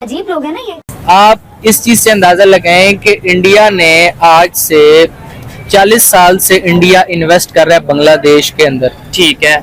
अजीब लोग हैं ना ये। आप इस चीज से अंदाजा लगाएं कि इंडिया ने आज से 40 साल से इंडिया इन्वेस्ट कर रहा है बांग्लादेश के अंदर। ठीक है।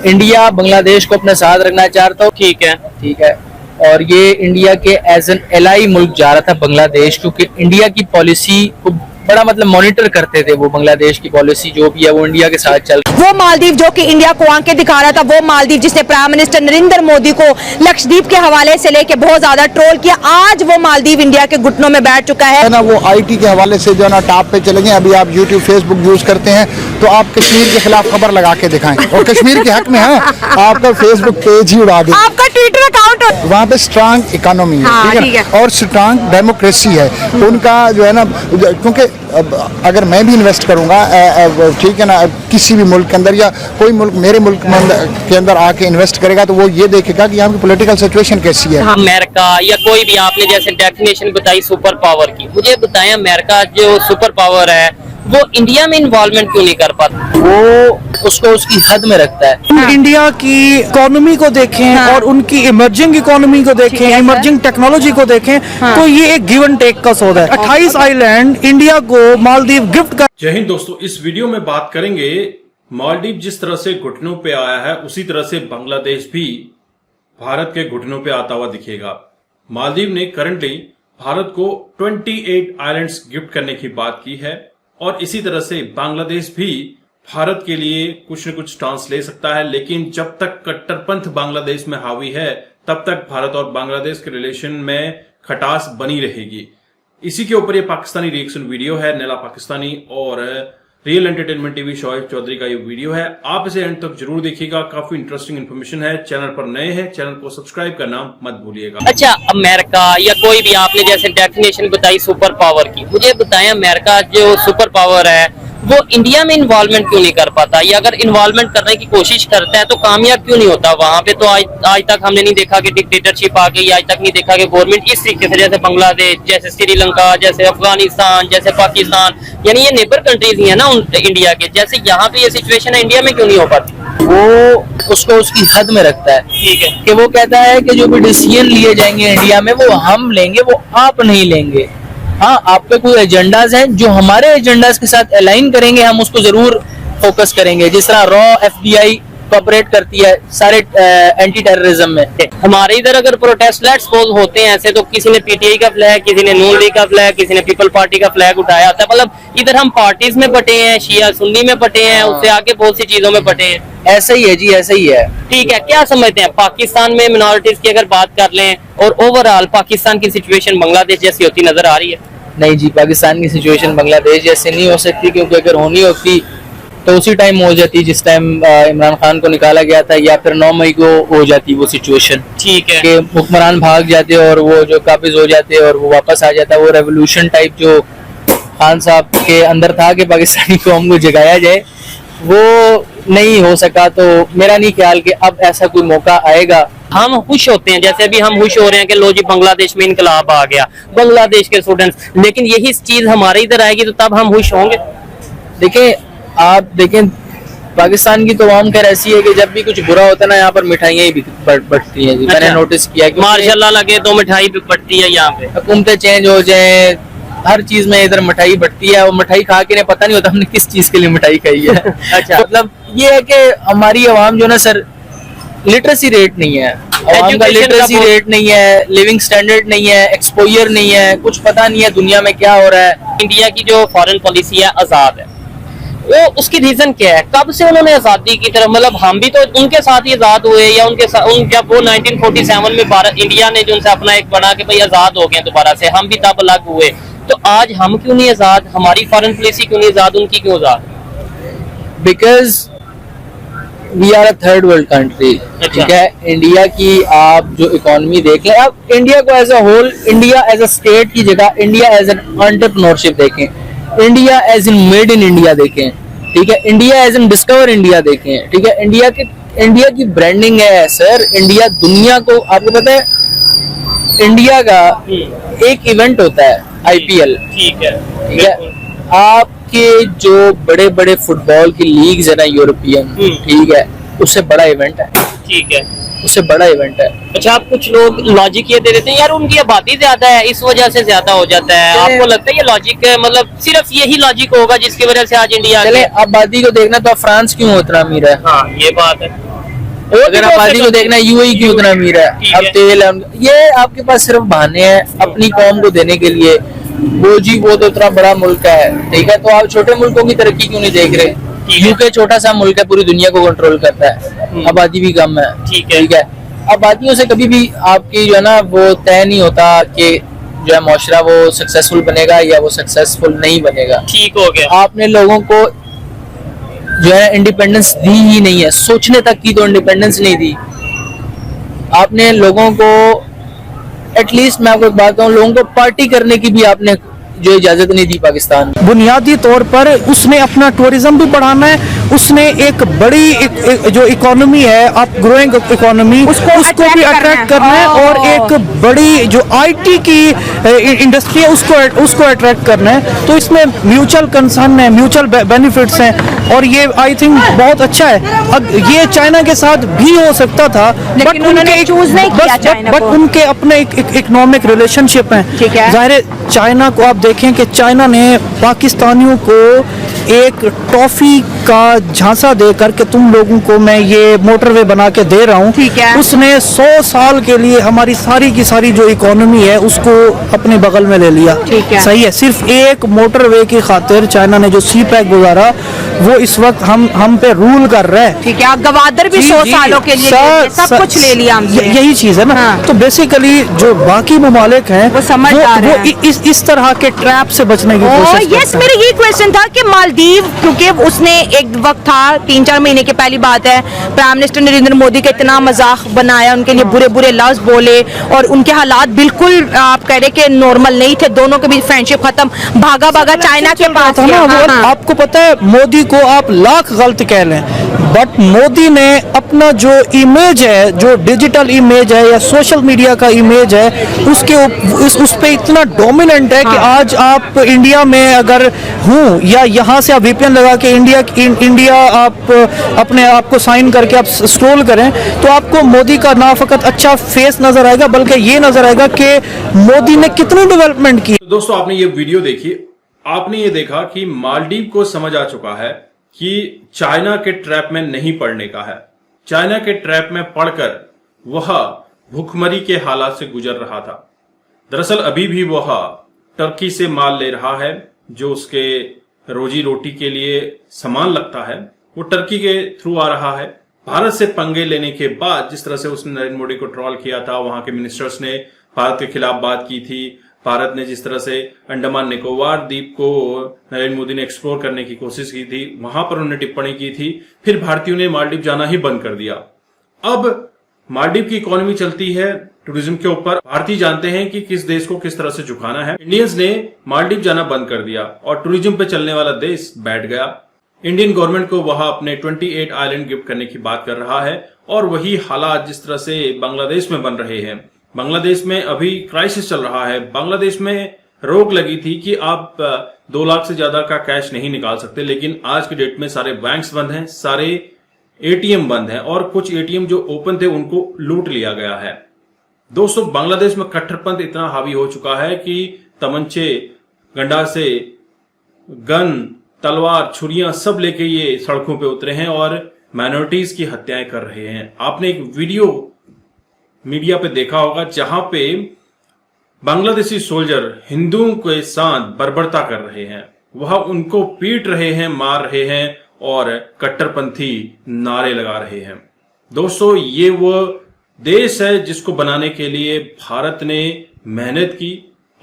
इंडिया बांग्लादेश को अपने साथ रखना चाहता हूँ। ठीक है। ठीक है। और ये इंडिया के एज एन एलाई मुल्क जा रहा था बांग्लादेश, क्योंकि इंडिया की पॉलिसी को बड़ा मतलब मॉनिटर करते थे वो। बांग्लादेश की पॉलिसी जो भी है वो इंडिया के साथ चल। वो मालदीव जो कि इंडिया को आंखें दिखा रहा था, वो मालदीव जिसने प्राइम मिनिस्टर नरेंद्र मोदी को लक्षद्वीप के हवाले से लेके बहुत ज्यादा ट्रोल किया, आज वो मालदीव इंडिया के घुटनों में बैठ चुका है ना। वो आईटी के हवाले से जो ना टॉप पे चले गए। अभी आप यूट्यूब फेसबुक यूज करते हैं तो आप कश्मीर के खिलाफ खबर लगा के दिखाएं, और कश्मीर के हक में है आपका फेसबुक पेज ही उड़ा दे, आपका ट्विटर अकाउंट। वहाँ पे स्ट्रांग इकोनॉमी है, हाँ, ठीक है, और स्ट्रांग डेमोक्रेसी है उनका जो है ना। क्योंकि अगर मैं भी इन्वेस्ट करूंगा, ठीक है ना, किसी भी मुल्क के अंदर या कोई मुल्क मेरे मुल्क के अंदर आके इन्वेस्ट करेगा तो वो ये देखेगा कि यहाँ की पॉलिटिकल सिचुएशन कैसी है। अमेरिका या कोई भी, आपने जैसे डेफिनेशन बताई सुपर पावर की, मुझे बताएं अमेरिका जो सुपर पावर है वो इंडिया में इन्वॉल्वमेंट क्यों नहीं कर पाता? वो उसको उसकी हद में रखता है। हाँ। इंडिया की इकोनॉमी को देखें, हाँ। और उनकी इमर्जिंग इकोनॉमी को देखें, इमर्जिंग टेक्नोलॉजी को देखें, हाँ। तो ये एक गिव एंड टेक का सौदा है। 28 आइलैंड इंडिया को मालदीव गिफ्ट कर। जय हिंद दोस्तों, इस वीडियो में बात करेंगे मालदीव जिस तरह से घुटनों पे आया है उसी तरह से बांग्लादेश भी भारत के घुटनों पे आता हुआ दिखेगा। मालदीव ने करंटली भारत को 28 आइलैंड्स गिफ्ट करने की बात की है, और इसी तरह से बांग्लादेश भी भारत के लिए कुछ न कुछ स्टांस ले सकता है। लेकिन जब तक कट्टरपंथ बांग्लादेश में हावी है तब तक भारत और बांग्लादेश के रिलेशन में खटास बनी रहेगी। इसी के ऊपर ये पाकिस्तानी रिएक्शन वीडियो है। नेला पाकिस्तानी और real entertainment TV Shoaib Chaudhry का ये वीडियो है, आप इसे एंड तक जरूर देखिएगा। काफी इंटरेस्टिंग इन्फॉर्मेशन है। चैनल पर नए हैं, चैनल को सब्सक्राइब करना मत भूलिएगा। अच्छा, अमेरिका या कोई भी, आपने जैसे डेफिनेशन बताई सुपर पावर की, मुझे बताएं अमेरिका जो सुपर पावर है वो इंडिया में इन्वॉल्वमेंट क्यों नहीं कर पाता, या अगर इन्वॉल्वमेंट करने की कोशिश करता है तो कामयाब क्यों नहीं होता? वहां पे तो आज तक हमने नहीं देखा कि डिक्टेटरशिप आ गई, आज तक नहीं देखा कि गवर्नमेंट इस तरीके से, जैसे बांग्लादेश, जैसे श्रीलंका, जैसे अफगानिस्तान, जैसे पाकिस्तान, यानी ये नेबर कंट्रीज ही है ना इंडिया के, जैसे यहाँ पे ये सिचुएशन है इंडिया में क्यों नहीं हो पाती? वो उसको उसकी हद में रखता है। ठीक है। कि वो कहता है कि जो भी डिसीजन लिए जाएंगे इंडिया में वो हम लेंगे, वो आप नहीं लेंगे। हाँ, आप पे कोई एजेंडाज हैं जो हमारे एजेंडाज के साथ अलाइन करेंगे, हम उसको जरूर फोकस करेंगे। जिस तरह रॉ FBI कोऑपरेट करती है सारे एंटी टेररिज्म में। हमारे इधर अगर प्रोटेस्ट लेट्स सपोज होते हैं ऐसे, तो किसी ने PTI का फ्लैग, किसी ने नून लीग का फ्लैग, किसी ने पीपल पार्टी का फ्लैग उठाया होता है। मतलब इधर हम पार्टीज में बटे हैं, शिया सुन्नी में बटे हैं, उससे आगे बहुत सी चीजों में बटे हैं। ऐसा ही है जी, ऐसा ही है। ठीक है। क्या समझते हैं पाकिस्तान में मिनॉरिटीज की अगर बात कर लें, और ओवरऑल पाकिस्तान की सिचुएशन बांग्लादेश जैसी होती नजर आ रही है? नहीं जी, पाकिस्तान की सिचुएशन बांग्लादेश जैसे नहीं हो सकती, क्योंकि अगर होनी होती तो उसी टाइम हो जाती जिस टाइम इमरान खान को निकाला गया था, या फिर 9 मई को हो जाती वो सिचुएशन। ठीक है। कि हुक्मरान भाग जाते और वो जो काबिज हो जाते और वो वापस आ जाता। वो रेवोल्यूशन टाइप जो खान साहब के अंदर था कि पाकिस्तानी कौम को जगाया जाए, वो नहीं हो सका। तो मेरा नहीं ख्याल कि अब ऐसा कोई मौका आएगा। हम खुश होते हैं, जैसे अभी हम खुश हो रहे हैं कि लो जी बांग्लादेश में इनकलाब आ गया, बांग्लादेश के स्टूडेंट्स, लेकिन यही चीज हमारे इधर आएगी तो तब हम खुश होंगे। देखें, आप देखें पाकिस्तान की तो आम खैर ऐसी है कि जब भी कुछ बुरा होता है ना, यहाँ पर मिठाइयाँ ही बढ़ती हैं। मैंने नोटिस किया कि माशाल्लाह लगे तो मिठाई भी बढ़ती है यहाँ पे। हुकूमतें चेंज हो जाए, हर चीज में इधर मिठाई बढ़ती है। और मिठाई खा के पता नहीं होता हमने किस चीज के लिए मिठाई खाई है। अच्छा, मतलब ये है कि हमारी आवाम जो ना सर, लिटरेसी रेट नहीं है, आवाम का लिटरेसी रेट नहीं है, लिविंग स्टैंडर्ड नहीं है, एक्सपोजर नहीं है, कुछ पता नहीं है दुनिया में क्या हो रहा है। इंडिया की जो फॉरेन पॉलिसी है आजाद है, वो उसकी रीजन क्या है? कब से उन्होंने आजादी की तरफ, मतलब हम भी तो उनके साथ ही आजाद हुए, या उनके साथ जब वो 1947 में भारत इंडिया ने जो उनसे अपना एक बना के भाई आजाद हो गए दोबारा से, हम भी तब अलग हुए, तो आज हम क्यों नहीं आजाद? हमारी फॉरेन पॉलिसी क्यों नहीं आजाद, उनकी क्यों आजाद? Because we are a third world country. ठीक है। इंडिया की आप जो इकोनॉमी देख लें, आप इंडिया को as a whole, India as a state की जगह इंडिया एज एन एंटरप्रेन्योरशिप देखें, India as in made in India देखें। ठीक है। India as in discover India देखें। ठीक है। इंडिया की ब्रांडिंग है सर। इंडिया दुनिया को, आपको पता है इंडिया का एक इवेंट होता है IPL। ठीक है। ठीक है। आपके जो बड़े बड़े फुटबॉल की लीग्स है ना यूरोपियन, ठीक है, उससे बड़ा इवेंट है। ठीक है। उससे बड़ा इवेंट है। अच्छा, आप कुछ लोग लॉजिक ये दे देते हैं यार उनकी आबादी ज्यादा है इस वजह से ज्यादा हो जाता है, आपको लगता है ये लॉजिक मतलब सिर्फ यही लॉजिक होगा जिसकी वजह से आज इंडिया चले आबादी को देखना तो फ्रांस क्यों उतना अमीर है? हाँ ये बात है। अगर आबादी को देखना यूएई क्यों उतना अमीर है? ठीक अब है। तेल है ये आपके पास सिर्फ बहाने हैं अपनी कौम को देने के लिए। वो जी वो तो इतना बड़ा मुल्क है, ठीक है, तो आप छोटे मुल्कों की तरक्की क्यों नहीं देख रहे? ठीक है। यूके छोटा सा मुल्क है, पूरी दुनिया को कंट्रोल करता है, आबादी भी कम है। ठीक है। ठीक है, आबादियों से कभी भी आपकी जो है ना वो तय नहीं होता कि जो है मुआशरा वो सक्सेसफुल बनेगा या वो सक्सेसफुल नहीं बनेगा। ठीक हो गया। आपने लोगों को जो है इंडिपेंडेंस दी ही नहीं है, सोचने तक की तो इंडिपेंडेंस नहीं दी आपने लोगों को। एटलीस्ट मैं आपको एक बात कहूँ, लोगों को पार्टी करने की भी आपने जो इजाजत नहीं दी पाकिस्तान में। बुनियादी तौर पर उसने अपना टूरिज्म भी बढ़ाना है, उसने एक बड़ी जो इकोनॉमी है आप ग्रोइंग इकोनॉमी उसको भी अट्रैक्ट करना है और एक बड़ी जो आईटी की इंडस्ट्री है उसको अट्रैक्ट करना है। तो इसमें म्यूचुअल कंसर्न है, म्यूचुअल बेनिफिट्स हैं और ये आई थिंक बहुत अच्छा है। अब ये चाइना के साथ भी हो सकता था लेकिन उन्होंने चूज नहीं किया चाइना बट को। उनके अपने इकोनॉमिक रिलेशनशिप हैं। ठीक है। जाहिर है चाइना को आप देखें कि चाइना ने पाकिस्तानियों को एक टॉफी का झांसा दे करके तुम लोगों को मैं ये मोटरवे बना के दे रहा हूँ। ठीक है। उसने 100 साल के लिए हमारी सारी की सारी जो इकोनॉमी है उसको अपने बगल में ले लिया। ठीक है। सही है, सिर्फ एक मोटरवे की खातिर चाइना ने जो सी पैक गुजारा वो इस वक्त हम पे रूल कर रहा है। ठीक है, गवादर भी 100 सालों के लिए सब कुछ ले लिया हमसे। यही चीज है ना। हाँ। तो बेसिकली जो बाकी ममालिक हैं वो समझदार हैं। इस तरह के ट्रैप से बचने की कोशिश करते यस, हैं। मेरा ये क्वेश्चन था कि मालदीव, क्योंकि उसने एक वक्त था 3-4 महीने की पहली बात है, प्राइम मिनिस्टर नरेंद्र मोदी का इतना मजाक बनाया, उनके लिए बुरे बुरे लफ्ज बोले और उनके हालात बिल्कुल आप कह रहे कि नॉर्मल नहीं थे, दोनों के बीच फ्रेंडशिप खत्म, भागा भागा चाइना के पास था ना। गया। वो हाँ। आपको पता है मोदी को आप लाख गलत कह लें बट मोदी ने अपना जो इमेज है, जो डिजिटल इमेज है या सोशल मीडिया का इमेज है उस पे इतना डोमिनेंट है कि आज आप इंडिया में अगर हूँ या यहाँ से आप वीपीएन लगा के इंडिया आप अपने आप को साइन करके आप स्क्रॉल करें तो आपको मोदी का ना फकत अच्छा फेस नजर आएगा बल्कि ये नजर आएगा कि मोदी ने कितनी डेवलपमेंट की। तो दोस्तों आपने ये वीडियो देखी, आपने ये देखा कि मालदीव को समझ आ चुका है कि चाइना के ट्रैप में नहीं पड़ने का है। चाइना के ट्रैप में पड़कर वह भूखमरी के हालात से गुजर रहा था। दरअसल अभी भी वह टर्की से माल ले रहा है, जो उसके रोजी रोटी के लिए सामान लगता है वो टर्की के थ्रू आ रहा है। भारत से पंगे लेने के बाद जिस तरह से उसने नरेंद्र मोदी को ट्रोल किया था, वहां के मिनिस्टर्स ने भारत के खिलाफ बात की थी, भारत ने जिस तरह से अंडमान निकोबार द्वीप को नरेंद्र मोदी ने एक्सप्लोर करने की कोशिश की थी, वहां पर उन्होंने टिप्पणी की थी, फिर भारतीयों ने मालदीव जाना ही बंद कर दिया। अब मालदीव की इकोनॉमी चलती है टूरिज्म के ऊपर। भारतीय जानते हैं कि किस देश को किस तरह से झुकाना है। इंडियंस ने मालदीव जाना बंद कर दिया और टूरिज्म पे चलने वाला देश बैठ गया। इंडियन गवर्नमेंट को वह अपने 28 आइलैंड गिफ्ट करने की बात कर रहा है और वही हालात जिस तरह से बांग्लादेश में बन रहे हैं। बांग्लादेश में अभी क्राइसिस चल रहा है। बांग्लादेश में रोक लगी थी कि आप 2 लाख से ज्यादा का कैश नहीं निकाल सकते, लेकिन आज के डेट में सारे बैंक्स बंद हैं, सारे एटीएम बंद हैं और कुछ एटीएम जो ओपन थे उनको लूट लिया गया है। दोस्तों बांग्लादेश में कट्टरपंथ इतना हावी हो चुका है कि तमंचे, गंडासे, गन, तलवार, छुरियां सब लेके ये सड़कों पे उतरे हैं और माइनॉरिटीज की हत्याएं कर रहे हैं। आपने एक वीडियो मीडिया पे देखा होगा जहां पे बांग्लादेशी सोल्जर हिंदुओं के साथ बर्बरता कर रहे हैं, वह उनको पीट रहे हैं, मार रहे हैं और कट्टरपंथी नारे लगा रहे हैं। दोस्तों ये वो देश है जिसको बनाने के लिए भारत ने मेहनत की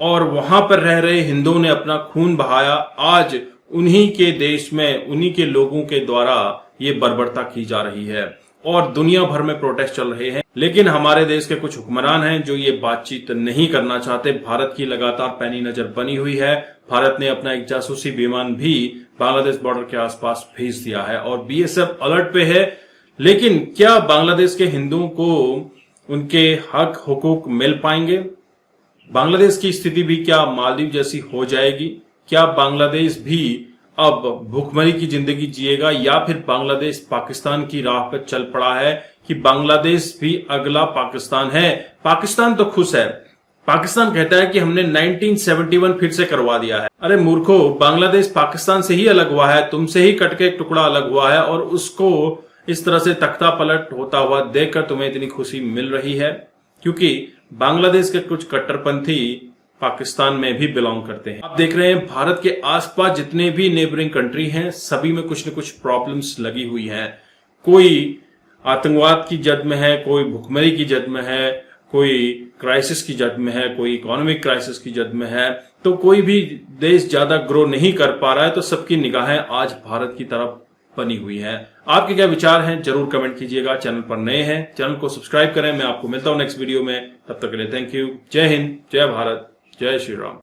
और वहां पर रह रहे हिंदुओं ने अपना खून बहाया। आज उन्हीं के देश में उन्हीं के लोगों के द्वारा ये बर्बरता की जा रही है और दुनिया भर में प्रोटेस्ट चल रहे हैं। लेकिन हमारे देश के कुछ हुक्मरान हैं जो ये बातचीत नहीं करना चाहते। भारत की लगातार पैनी नजर बनी हुई है। भारत ने अपना एक जासूसी विमान भी बांग्लादेश बॉर्डर के आसपास भेज दिया है और बीएसएफ अलर्ट पे है। लेकिन क्या बांग्लादेश के हिंदुओं को उनके हक हुकूक मिल पाएंगे? बांग्लादेश की स्थिति भी क्या मालदीव जैसी हो जाएगी? क्या बांग्लादेश भी अब भूखमरी की जिंदगी जिएगा या फिर बांग्लादेश पाकिस्तान की राह पर चल पड़ा है कि बांग्लादेश भी अगला पाकिस्तान है। पाकिस्तान तो खुश है, पाकिस्तान कहता है कि हमने 1971 फिर से करवा दिया है। अरे मूर्खो, बांग्लादेश पाकिस्तान से ही अलग हुआ है, तुमसे ही कट के एक टुकड़ा अलग हुआ है, और उसको इस तरह से तख्ता पलट होता हुआ देखकर तुम्हें इतनी खुशी मिल रही है, क्योंकि बांग्लादेश के कुछ कट्टरपंथी पाकिस्तान में भी बिलोंग करते हैं। आप देख रहे हैं भारत के आसपास जितने भी नेबरिंग कंट्री हैं, सभी में कुछ न कुछ प्रॉब्लम्स लगी हुई हैं। कोई आतंकवाद की जद में है, कोई भुखमरी की जद में है, कोई क्राइसिस की जद में है, कोई इकोनॉमिक क्राइसिस की जद में है। तो कोई भी देश ज्यादा ग्रो नहीं कर पा रहा है, तो सबकी निगाहें आज भारत की तरफ बनी हुई हैं। आपके क्या विचार हैं जरूर कमेंट कीजिएगा। चैनल पर नए हैं, चैनल को सब्सक्राइब करें। मैं आपको मिलता हूं नेक्स्ट वीडियो में, तब तक के लिए थैंक यू। जय हिंद, जय भारत, जय श्री राम।